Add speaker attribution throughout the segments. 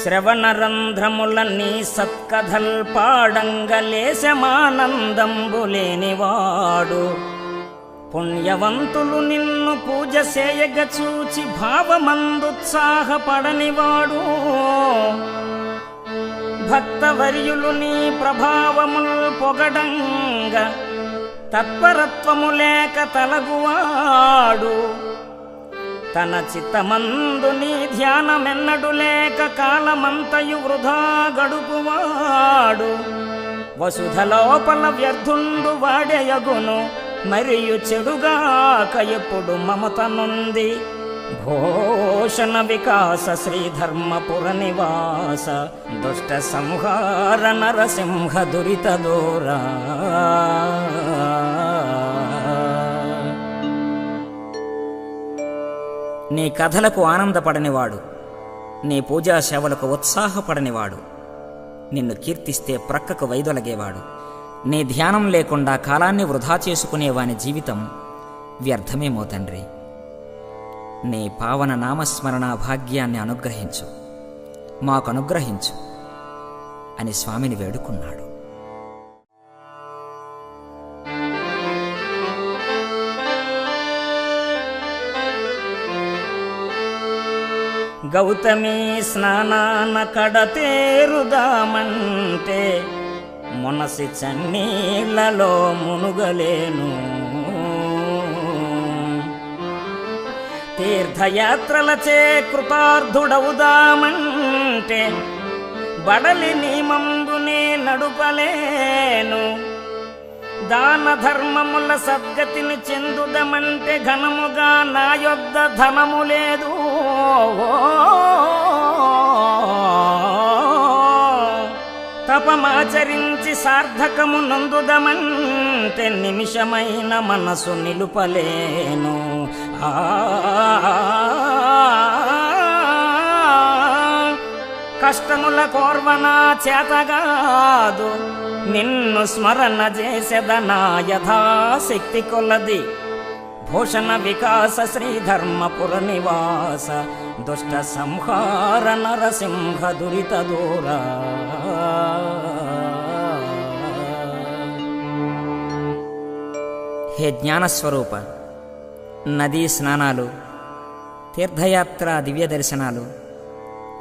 Speaker 1: శ్రవణరంధ్రములన్నీ సత్కథల్ పాడంగలేశమానందంబులేనివాడు పుణ్యవంతులు నిన్ను పూజ చేయగ చూచి భావమందుత్సాహపడనివాడు భక్తవర్యులు నీ ప్రభావముల్ పొగడంగ తత్పరత్వము లేక తలగువాడు తన చిత్తమందు నీ ధ్యానమెన్నడు లేక కాలమంతయు వృధా గడుపువాడు వసుధ లోపల వ్యర్థుండు వాడెయగును మరియు చెడుగాక ఎప్పుడు మమత నుండి భూషణ వికాస శ్రీధర్మపుర నివాస దుష్ట సంహార నరసింహ దురిత దూరా నీ కథలకు ఆనందపడనివాడు నీ పూజా సేవలకు ఉత్సాహపడనివాడు నిన్ను కీర్తిస్తే ప్రక్కకు వైదొలగేవాడు నీ ధ్యానం లేకుండా కాలాన్ని వృధా చేసుకునేవాని జీవితం వ్యర్థమేమో తండ్రి. నీ పావన నామస్మరణ భాగ్యాన్ని అనుగ్రహించు, మాకు అనుగ్రహించు అని స్వామిని వేడుకున్నాడు. గౌతమి స్నానాన కడతేరుదామంటే మునసి చన్నీళ్లలో మునుగలేను, తీర్థయాత్రలచే కృతార్థుడవుదామంటే బడలి నియమంబునే నడుపలేను, దాన ధర్మముల సద్గతిని చెందుదమంటే ఘనముగా నా యొద్ద ధనము లేదు, తపమాచరించి సార్థకము నందుదమంటే నిమిషమైన మనసు నిలుపలేను. కష్టముల కోర్వనా చేతగాదు, నిన్ను స్మరణ చేసెదనా యథాశక్తి కొలది. భూషణ వికాస శ్రీధర్మపుర నివాస దుష్ట సంహార నరసింహ దురిత దూరా. హే జ్ఞానస్వరూప, నదీ స్నానాలు, తీర్థయాత్ర దివ్య దర్శనాలు,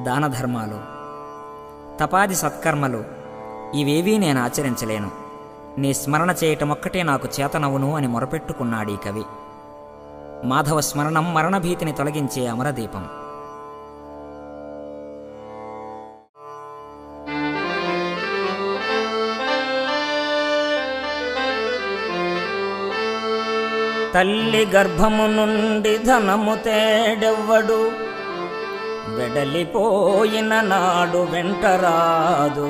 Speaker 1: దాన ధర్మాలు, తపాది సత్కర్మలు ఇవేవీ నేను ఆచరించలేను. నీ స్మరణ చేయటమొక్కటే నాకు చేతనవును అని మొరపెట్టుకున్నాడీ కవి. మాధవ స్మరణం మరణభీతిని తొలగించే అమరదీపం. తల్లి గర్భము నుండి ధనము తేడెవ్వడు, వెడలిపోయిన నాడు వెంటరాదు.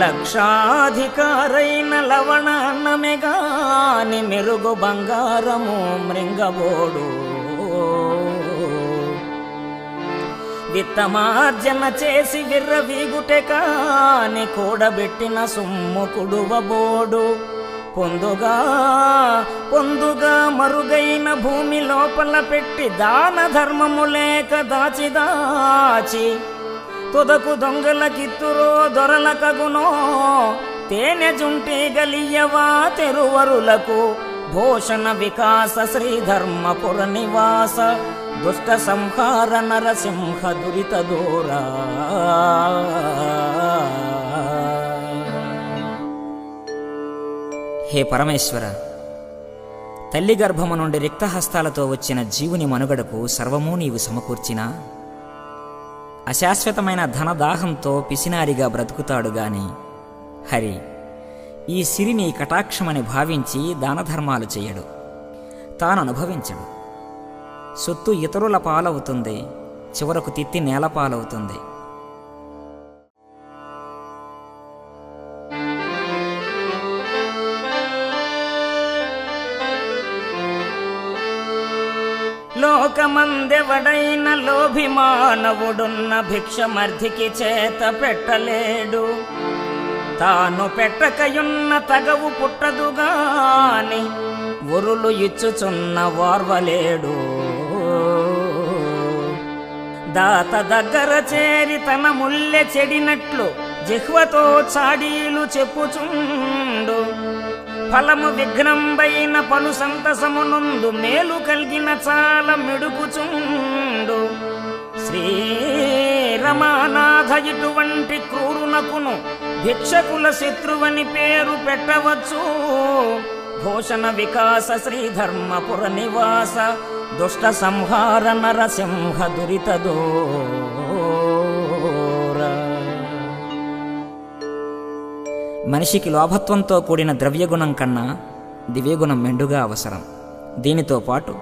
Speaker 1: లక్షాధికారైన లవణ అన్నమెగాని మెరుగు బంగారము మృంగబోడు. విత్తమార్జన చేసి విర్రవీగుటె కాని కూడబెట్టిన సొమ్ము కుడువబోడు. పొందుగా మరుగైన భూమి లోపల పెట్టి దాన ధర్మము లేక దాచి తుదకు దొంగల కిత్తురో దొరల కగునో. తేనె జుంటి గలియవా తెరువరులకు భూషణ వికాస శ్రీధర్మపుర నివాస దుష్ట సంహార నరసింహ దురిత దూరా. హే పరమేశ్వర, తల్లి గర్భము నుండి రిక్తహస్తాలతో వచ్చిన జీవుని మనుగడకు సర్వమూ నీవు సమకూర్చినా అశాశ్వతమైన ధనదాహంతో పిసినారిగా బ్రతుకుతాడు గాని హరి ఈ సిరిని కటాక్షమని భావించి దానధర్మాలు చెయ్యడు, తాను అనుభవించడు. సొత్తు ఇతరుల పాలవుతుంది, చివరకు తిత్తి నేల పాలవుతుంది. లోకమందెవడైన లోభి మానవుడున్న భిక్షమర్థికి చేత పెట్టలేడు, తాను పెట్టకయున్న తగవు పుట్టదుగాని ఉరులు ఇచ్చుచున్న వార్వలేడు. దాత దగ్గర చేరి తన ముల్లె చెడినట్లు జిహ్వతో చాడీలు చెప్పుచుండు. ఫలము విఘ్నంబైన పలు సంతసమునందు మేలు కలిగిన చాలా మిడుకుచుండు. శ్రీరమానాథ ఇటువంటి క్రూరునకును భిక్షకుల శత్రువని పేరు పెట్టవచ్చు. భూషణ వికాస శ్రీధర్మపుర నివాస దుష్ట సంహార నరసింహ దురితదోర. మనిషికి లోభత్వంతో కూడిన ద్రవ్యగుణం కన్నా దివ్యగుణం మెండుగా అవసరం. దీనితో పాటు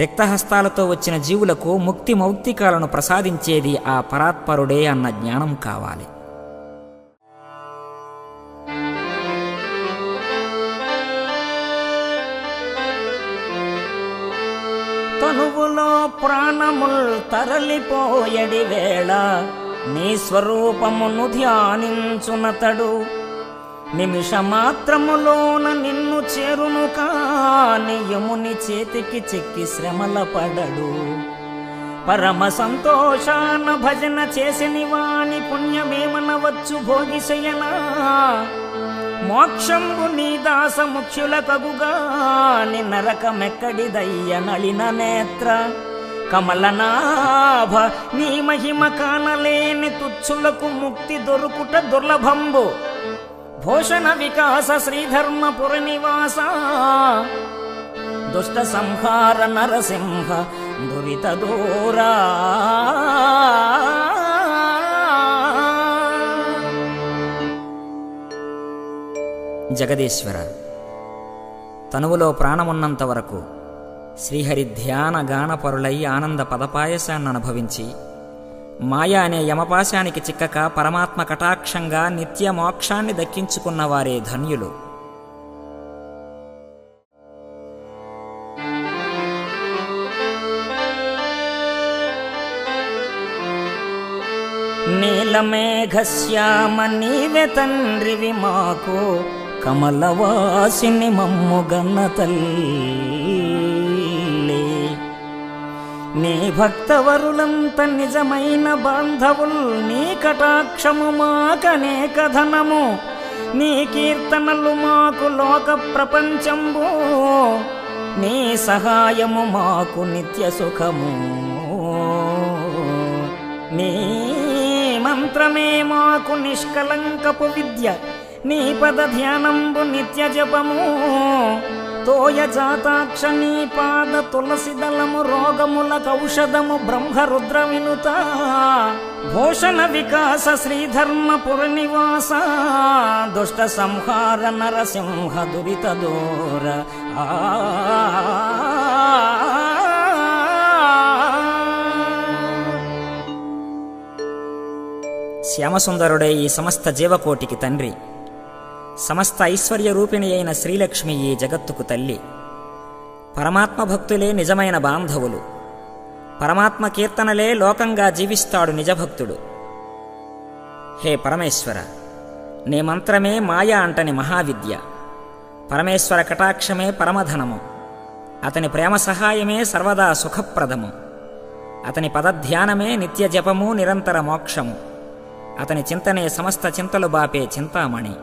Speaker 1: రిక్తహస్తాలతో వచ్చిన జీవులకు ముక్తి మౌక్తికాలను ప్రసాదించేది ఆ పరాత్పరుడే అన్న జ్ఞానం కావాలి. తనువులో ప్రాణముల్ తరలిపోయడి వేళ నీ స్వరూపమును ధ్యానించునతడు. నిమిషమాత్రములోన నిన్ను చేరును కాని యముని చేతికి చిక్కి శ్రమల పడడు. పరమ సంతోషాన భజన చేసిని వాని పుణ్యమేమనవచ్చు భోగిశయనా. మోక్షంబు నీ దాస ముఖ్యుల కగుగాని నరకమెక్కడిదయ్య నళిన నేత్ర. కమలనాభ నీ మహిమ కానలేని తుచ్చులకు ముక్తి దొరుకుట దుర్లభంబు. భూషణ వికాస శ్రీధర్మపుర నివాస దుష్ట సంహార నరసింహ దురితదోరా. జగదీశ్వర, తనువులో ప్రాణమున్నంత వరకు శ్రీహరి ధ్యాన గానపరులై ఆనంద పదపాయసాన్ని అనుభవించి మాయ అనే యమపాశానికి చిక్కక పరమాత్మ కటాక్షంగా నిత్య మోక్షాన్ని దక్కించుకున్నవారే ధన్యులు. నీలమేఘశ్యామ నీవే తండ్రివి మాకు, కమలవాసిని మమ్ముగన్న తల్లి. నీ భక్తవరులంత నిజమైన బాంధవుల్, నీ కటాక్షము మాకనేక ధనము, నీ కీర్తనలు మాకు లోక ప్రపంచంబు, నీ సహాయము మాకు నిత్య సుఖము. నీ మంత్రమే మాకు నిష్కలంకపు విద్య, నీ పద ధ్యానంబు నిత్య జపము. తోయ జాతాక్ష నీ పాద తులసి దళము, రోగములకు ఔషధము బ్రహ్మరుద్ర వినుత. భూషణ వికాస శ్రీధర్మపుర నివాస దుష్ట సంహార నరసింహ దురితదోర. శ్యామసుందరుడే ఈ సమస్త జీవకోటికి తండ్రి. సమస్త ఐశ్వర్య రూపిణి అయిన శ్రీలక్ష్మి ఈ జగత్తుకు తల్లి. పరమాత్మ భక్తులే నిజమైన బాంధవులు. పరమాత్మ కీర్తనలే లోకంగా జీవిస్తాడు నిజభక్తుడు. హే పరమేశ్వర, నీ మంత్రమే మాయా అంటని మహావిద్య. పరమేశ్వర కటాక్షమే పరమధనము. అతని ప్రేమ సహాయమే సర్వదా సుఖప్రదము. అతని పదధ్యానమే నిత్య జపము, నిరంతర మోక్షము. అతని చింతనే సమస్త చింతలు బాపే చింతామణి.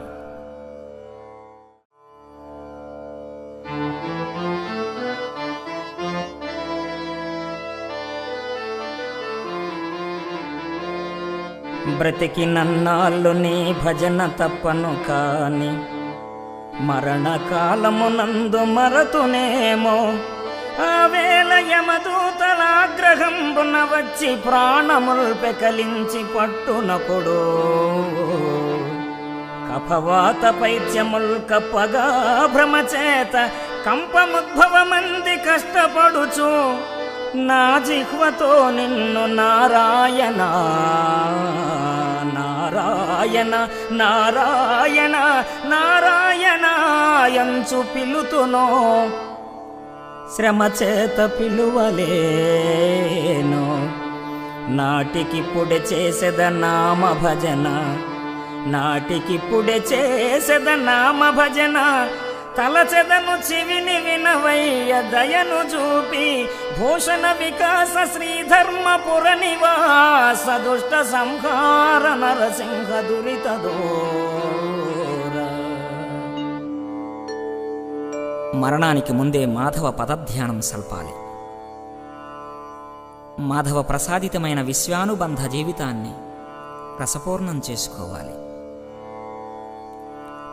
Speaker 1: బ్రతికి నన్నాళ్ళు నీ భజన తప్పను కాని, మరణకాలమునందు మరతునేమో. ఆ వేళ యమదూతలాగ్రహంబున వచ్చి ప్రాణముల్ పెకలించి పట్టునప్పుడు, కఫవాత పైత్యముల్ కప్పగా భ్రమచేత కంపముద్భవమంది కష్టపడుచు, నా జిహ్వతో నిన్ను నారాయణ నారాయణ నారాయణ నారాయణ యంచు పిలుతునో. శ్రమచేత పిలువలేను, నాటికిప్పుడే చేసెద నామ భజన, నాటికిప్పుడే చేసెద నామ భజన. తలచెదను చెవిని విన వినవయ్య దయను చూపి భూషణ వికాస శ్రీధర్మపుర నివాస దుష్ట సంహార నరసింహ దురిత దూర. మరణానికి ముందే మాధవ పదధ్యానం సల్పాలి. మాధవ ప్రసాదితమైన విశ్వానుబంధ జీవితాన్ని రసపూర్ణం చేసుకోవాలి.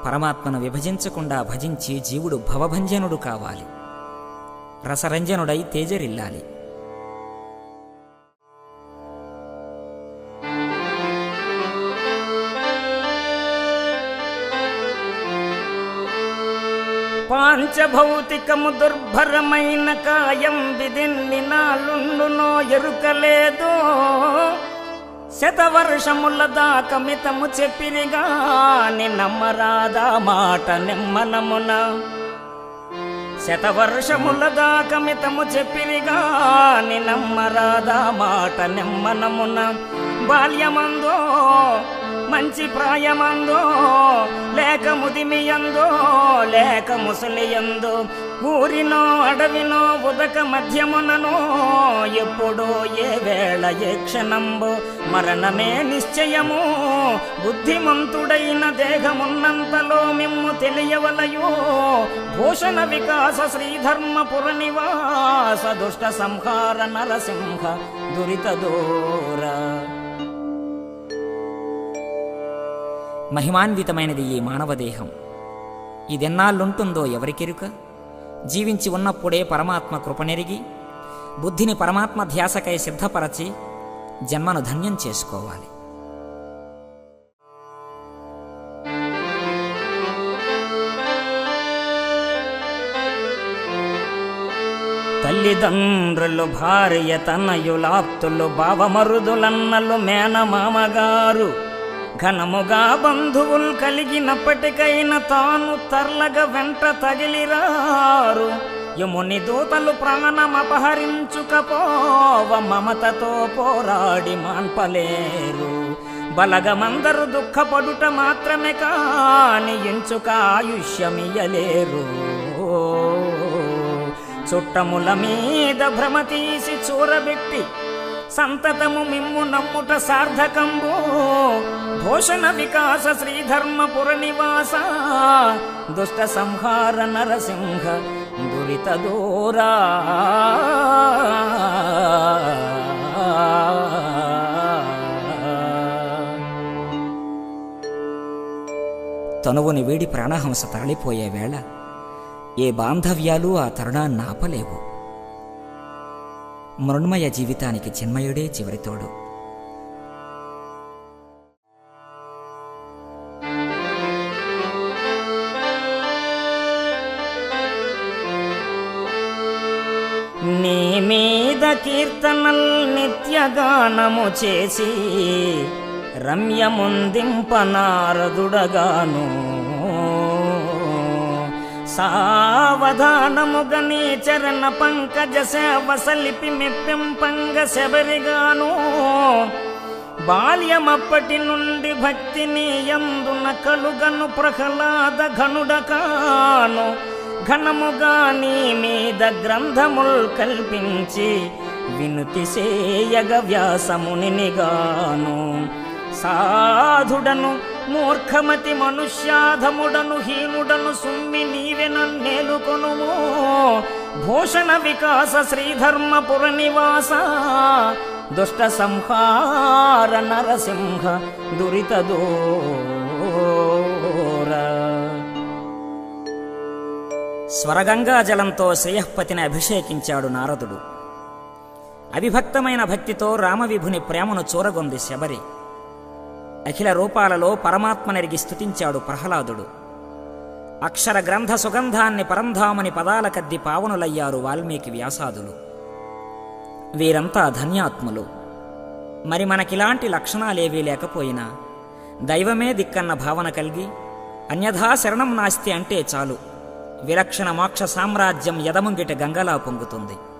Speaker 1: పరమాత్మను విభజించకుండా భజించి జీవుడు భవభంజనుడు కావాలి. రసరంజనుడై తేజరిల్లాలి. పాంచభౌతికము దుర్భరమైన కాయం విదిన్ని నాలుండునో ఎరుకలేదో. శతవర్షముల దాకా మితము చెప్పిరిగాని నమ్మరాదా మాట నిమ్మలమున. శతవర్షముల దాకా మితము చెప్పిరిగాని నమ్మరాదా మాట నిమ్మలమున. బాల్యమందో మంచి ప్రాయమందో లేక ముదిమియందో లేక ముసలియందో ఊరినో అడవినో ఉదక మధ్యముననో ఎప్పుడో ఏ వేళ ఏ క్షణంబో మరణమే నిశ్చయము. బుద్ధిమంతుడైన దేహమున్నంతలో మిమ్ము తెలియవలయో. భూషణ వికాస శ్రీధర్మపుర నివాస దుష్ట సంహార నరసింహ దురిత దూర. మహిమాన్వితమైనది ఈ మానవదేహం. ఇదెన్నాళ్ళుంటుందో ఎవరికెరుక. జీవించి ఉన్నప్పుడే పరమాత్మ కృపనెరిగి బుద్ధిని పరమాత్మ ధ్యాసకై సిద్ధపరచి జన్మను ధన్యం చేసుకోవాలి. తల్లిదండ్రులు భార్య తనయులాప్తులు బావమరుదులన్నలు మేనమామగారు ఘనముగా బంధువులు కలిగినప్పటికైనా తాను తర్లగ వెంట తగిలిరారు. యముని దూతలు ప్రాణమపహరించుకపోవ మమతతో పోరాడి మాన్పలేరు. బలగమందరు దుఃఖపడుట మాత్రమే కాని ఎంచుక ఆయుష్యమియలేరు. చుట్టముల మీద భ్రమ తీసి చూరబెట్టి సంతతము మిమ్ము నమ్ముట సార్థకంబో. భూషణ వికాస శ్రీధర్మపుర నివాస దుష్ట సంహార నరసింహ దురిత దూరా. తనువుని వీడి ప్రాణహంస తరలిపోయే వేళ ఏ బాంధవ్యాలు ఆ తరుణాన్ని ఆపలేవు. మృణ్మయ జీవితానికి చిన్మయుడే చివరితోడు. నీ మీద కీర్తనల్ నిత్యగానము చేసి రమ్యముందింప నారదుడగాను. సావధానముగా నీ చరణ పంకజ సేవ సలిపి మెప్పింపంగ శబరిగాను. బాల్యమప్పటి నుండి భక్తిని యందున కలుగను ప్రహ్లాద ఘనుడకాను. ఘనముగా నీ మీద గ్రంథముల్ కల్పించి వినుతి సేయగ వ్యాసమునిగాను. సాధుడను మూర్ఖమతి మనుష్యాధముడను హీనుడను సుమ్మి నీవె నన్నేలుకొనుము. భూషణ వికాస శ్రీధర్మపుర నివాస దుష్ట సంహార నరసింహ దురిత దూర. స్వరగంగా జలంతో శ్రేయఃపతిని అభిషేకించాడు నారదుడు. అవిభక్తమైన భక్తితో రామవిభుని ప్రేమను చూరగొంది శబరి. అఖిల రూపాలలో పరమాత్మనెరిగి స్తుతించాడు ప్రహ్లాదుడు. అక్షర గ్రంథ సుగంధాన్ని పరంధామని పదాలకద్ది పావనులయ్యారు వాల్మీకి వ్యాసాదులు. వీరంతా ధన్యాత్ములు. మరి మనకిలాంటి లక్షణాలేవీ లేకపోయినా దైవమే దిక్కన్న భావన కలిగి అన్యథా శరణం నాస్తి అంటే చాలు, విలక్షణ మోక్ష సామ్రాజ్యం యదముంగిట గంగలా పొంగుతుంది.